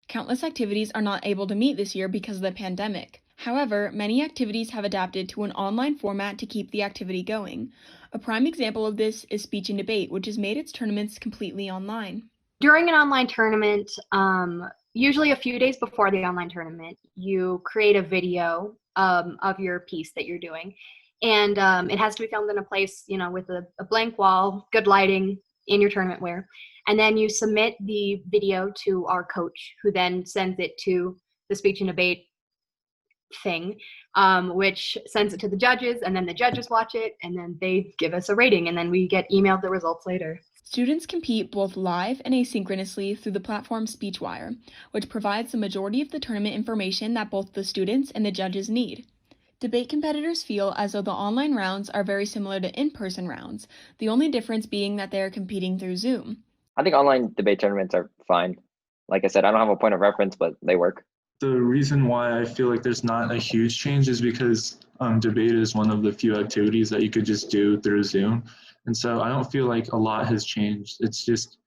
Countless activities are not able to meet this year because of the pandemic. However, many activities have adapted to an online format to keep the activity going. A prime example of this is speech and debate, which has made its tournaments completely online. During an online tournament, usually a few days before the online tournament, you create a video of your piece that you're doing. And it has to be filmed in a place, with a blank wall, good lighting, in your tournament wear. And then you submit the video to our coach, who then sends it to the speech and debate thing, which sends it to the judges, and then the judges watch it, and then they give us a rating, and then we get emailed the results later. Students compete both live and asynchronously through the platform SpeechWire, which provides the majority of the tournament information that both the students and the judges need. Debate competitors feel as though the online rounds are very similar to in-person rounds, the only difference being that they are competing through Zoom. I think online debate tournaments are fine. Like I said, I don't have a point of reference, but they work. The reason why I feel like there's not a huge change is because debate is one of the few activities that you could just do through Zoom. And so I don't feel like a lot has changed. It's just,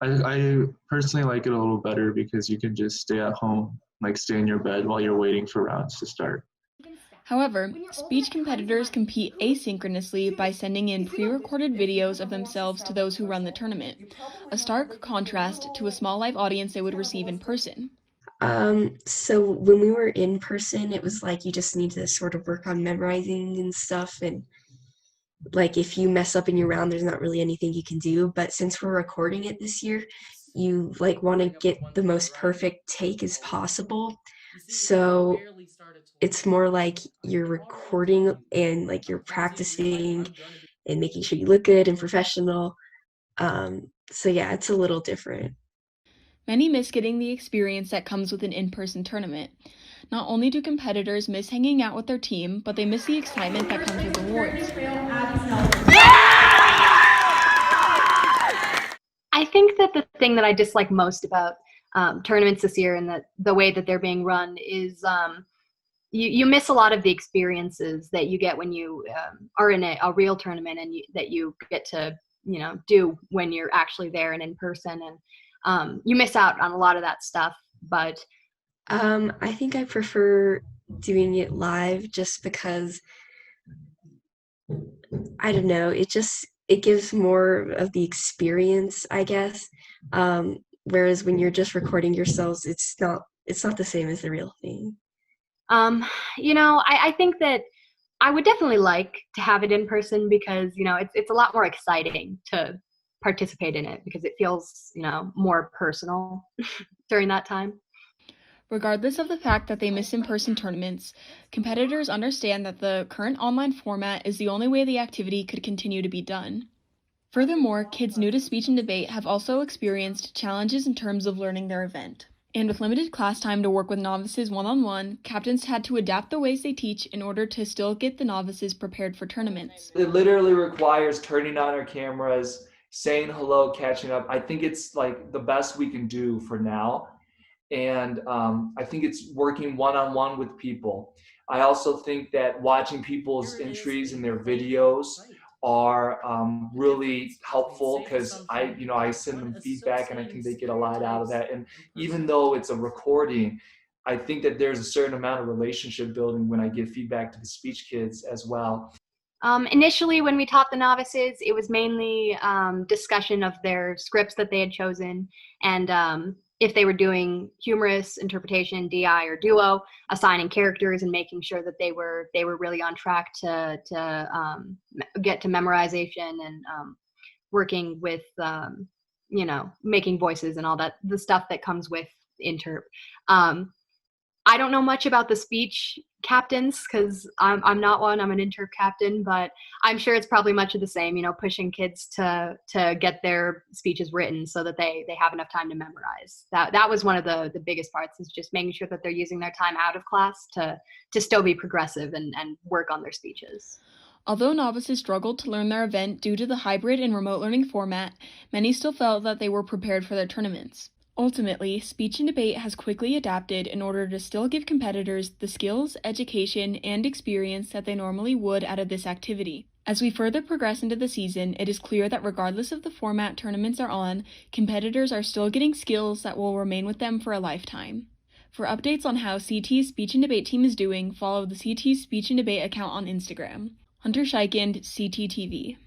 I personally like it a little better because you can just stay at home, like stay in your bed while you're waiting for rounds to start. However, speech competitors compete asynchronously by sending in pre-recorded videos of themselves to those who run the tournament, a stark contrast to a small live audience they would receive in person. So when we were in person, it was like you just need to sort of work on memorizing and stuff, and like if you mess up in your round, there's not really anything you can do. But since we're recording it this year, you like want to get the most perfect take as possible. So it's more like you're recording and like you're practicing and making sure you look good and professional. So yeah, it's a little different. Many miss getting the experience that comes with an in-person tournament. Not only do competitors miss hanging out with their team, but they miss the excitement that comes with awards. I think that the thing that I dislike most about tournaments this year and the way that they're being run is you miss a lot of the experiences that you get when you are in a real tournament, and that you get to do when you're actually there and in person, and you miss out on a lot of that stuff. But I think I prefer doing it live just because, I don't know, it gives more of the experience, I guess. Whereas when you're just recording yourselves, it's not the same as the real thing. I think that I would definitely like to have it in person because, it's a lot more exciting to participate in it because it feels, more personal during that time. Regardless of the fact that they miss in-person tournaments, competitors understand that the current online format is the only way the activity could continue to be done. Furthermore, kids new to speech and debate have also experienced challenges in terms of learning their event. And with limited class time to work with novices one-on-one, captains had to adapt the ways they teach in order to still get the novices prepared for tournaments. It literally requires turning on our cameras, saying hello, catching up. I think it's like the best we can do for now. And I think it's working one-on-one with people. I also think that watching people's entries in their videos are really helpful because I send them feedback and I think they get a lot out of that. And even though it's a recording, I think that there's a certain amount of relationship building when I give feedback to the speech kids as well. Initially, when we taught the novices, it was mainly discussion of their scripts that they had chosen, and if they were doing humorous, interpretation, DI, or duo, assigning characters and making sure that they were really on track to get to memorization and working with making voices and all that, the stuff that comes with interp. I don't know much about the speech captains because I'm not one. I'm an interp captain, but I'm sure it's probably much of the same, pushing kids to get their speeches written so that they have enough time to memorize. That was one of the biggest parts, is just making sure that they're using their time out of class to still be progressive and work on their speeches. Although novices struggled to learn their event due to the hybrid and remote learning format, many still felt that they were prepared for their tournaments. Ultimately, speech and debate has quickly adapted in order to still give competitors the skills, education, and experience that they normally would out of this activity. As we further progress into the season, it is clear that regardless of the format tournaments are on, competitors are still getting skills that will remain with them for a lifetime. For updates on how CT's Speech and Debate team is doing, follow the CT Speech and Debate account on Instagram. Hunter Shykind, CTTV.